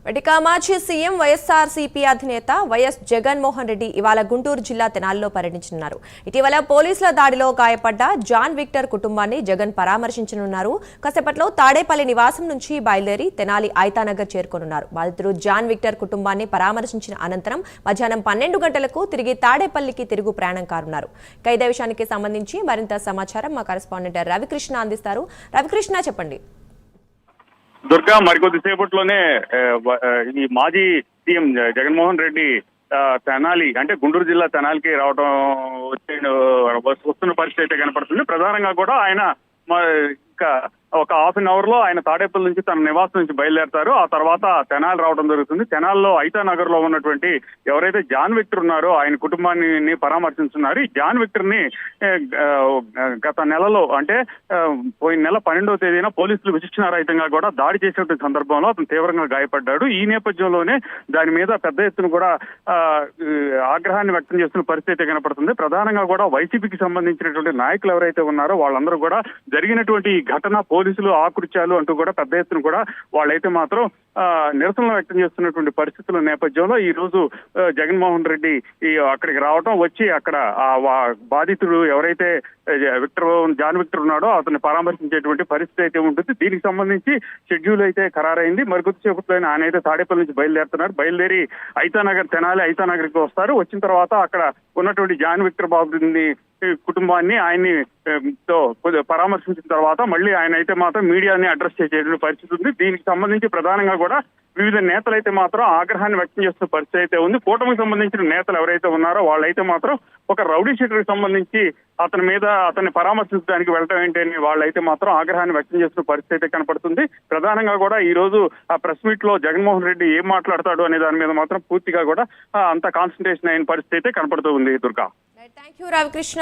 ఇక మాజీ సీఎం వైఎస్ఆర్సీపీ అధినేత వైఎస్ జగన్మోహన్ రెడ్డి ఇవాళ గుంటూరు జిల్లా తెనాలిలో పర్యటించనున్నారు. ఇటీవల పోలీసుల దాడిలో గాయపడ్డ జాన్ విక్టర్ కుటుంబాన్ని జగన్ పరామర్శించనున్నారు. కాసేపట్లో తాడేపల్లి నివాసం నుంచి బయలుదేరి తెనాలి ఐతానగర్ చేరుకోనున్నారు. బాధితుడు జాన్ విక్టర్ కుటుంబాన్ని పరామర్శించిన అనంతరం మధ్యాహ్నం 12 గంటలకు తిరిగి తాడేపల్లికి తిరుగు ప్రయాణం కానున్నారు. ఇదే విషయానికి సంబంధించి మరింత సమాచారం మా కరెస్పాండెంట్ రవికృష్ణ అందిస్తారు. రవికృష్ణ, చెప్పండి. దుర్గా, మరికొద్దిసేపట్లోనే ఈ మాజీ సీఎం జగన్మోహన్ రెడ్డి తెనాలి అంటే గుంటూరు జిల్లా తెనాలికి రావడం వస్తున్న పరిస్థితి అయితే కనపడుతుంది. ప్రధానంగా కూడా ఆయన ఇంకా ఒక హాఫ్ అన్ అవర్ లో ఆయన తాడేపల్లి నుంచి తన నివాసం నుంచి బయలుదేరతారు. ఆ తర్వాత తెనాలి రావడం జరుగుతుంది. తెనాల్లో ఐతానగర్ లో ఉన్నటువంటి ఎవరైతే జాన్ విక్టర్ ఉన్నారో ఆయన కుటుంబాన్ని పరామర్శించున్నారు. ఈ జాన్ విక్టర్ ని గత నెలలో అంటే పోయిన నెల 12వ తేదీన పోలీసులు విచక్షణారహితంగా కూడా దాడి చేసినటువంటి సందర్భంలో అతను తీవ్రంగా గాయపడ్డాడు. ఈ నేపథ్యంలోనే దాని మీద పెద్ద ఎత్తున కూడా ఆగ్రహాన్ని వ్యక్తం చేస్తున్న పరిస్థితి కనపడుతుంది. ప్రధానంగా కూడా వైసీపీకి సంబంధించినటువంటి నాయకులు ఎవరైతే ఉన్నారో వాళ్ళందరూ కూడా జరిగినటువంటి ఈ ఘటన పోలీసులు ఆకృత్యాలు అంటూ కూడా పెద్ద ఎత్తున కూడా వాళ్ళైతే మాత్రం నిరసనలు వ్యక్తం చేస్తున్నటువంటి పరిస్థితుల నేపథ్యంలో ఈ రోజు జగన్మోహన్ రెడ్డి అక్కడికి రావడం, వచ్చి అక్కడ బాధితుడు ఎవరైతే జాన్ విక్టర్ ఉన్నాడో అతన్ని పరామర్శించేటువంటి పరిస్థితి అయితే ఉంటుంది. దీనికి సంబంధించి షెడ్యూల్ అయితే ఖరారైంది. మరికొద్దిసేపట్లో ఆయన అయితే తాడేపల్లి నుంచి బయలుదేరుతున్నారు. బయలుదేరి తెనాలి ఐతానగర్కి వస్తారు. వచ్చిన తర్వాత అక్కడ ఉన్నటువంటి జాన్ విక్టర్ బాబుని కుటుంబాన్ని ఆయన్ని పరామర్శించిన తర్వాత మళ్ళీ ఆయన అయితే మాత్రం మీడియాని అడ్రస్ చేసేటువంటి పరిస్థితి ఉంది. దీనికి సంబంధించి ప్రధానంగా కూడా వివిధ నేతలైతే మాత్రం ఆగ్రహాన్ని వ్యక్తం చేస్తున్న పరిస్థితి అయితే ఉంది. కూటమికి సంబంధించిన నేతలు ఎవరైతే ఉన్నారో వాళ్ళైతే మాత్రం ఒక రౌడీ షీటర్కి సంబంధించి అతన్ని పరామర్శించడానికి వెళ్ళటం ఏంటి అని వాళ్ళైతే మాత్రం ఆగ్రహాన్ని వ్యక్తం చేస్తున్న పరిస్థితి అయితే కనపడుతుంది. ప్రధానంగా కూడా ఈ రోజు ఆ ప్రెస్ మీట్ లో జగన్మోహన్ రెడ్డి ఏం మాట్లాడతాడు అనే దాని మీద మాత్రం పూర్తిగా కూడా అంత కాన్సన్ట్రేషన్ అయిన పరిస్థితి అయితే కనపడుతూ ఉంది. Durga, thank you Ravikrishna.